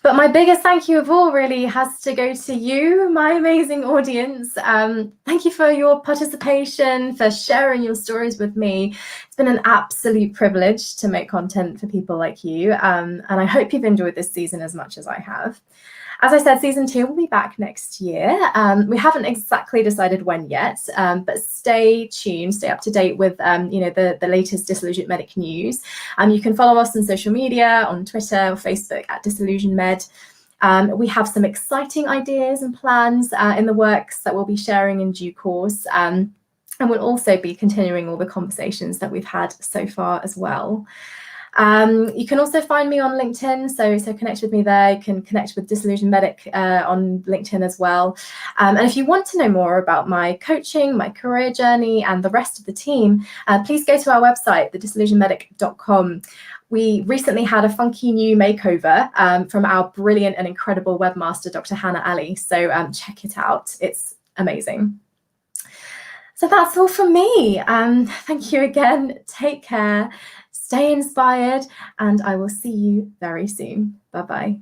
[SPEAKER 1] But my biggest thank you of all really has to go to you, my amazing audience. Thank you for your participation, for sharing your stories with me. It's been an absolute privilege to make content for people like you. And I hope you've enjoyed this season as much as I have. As I said, season 2 will be back next year. We haven't exactly decided when yet, but stay tuned, stay up to date with the latest Disillusioned Medic news. You can follow us on social media, on Twitter or Facebook at Disillusioned Med. We have some exciting ideas and plans in the works that we'll be sharing in due course. And we'll also be continuing all the conversations that we've had so far as well. You can also find me on LinkedIn, so connect with me there. You can connect with Disillusioned Medic on LinkedIn as well. And if you want to know more about my coaching, my career journey, and the rest of the team, please go to our website, thedisillusionedmedic.com. We recently had a funky new makeover from our brilliant and incredible webmaster, Dr. Hannah Ali. So check it out. It's amazing. So that's all from me. Thank you again. Take care. Stay inspired, and I will see you very soon. Bye-bye.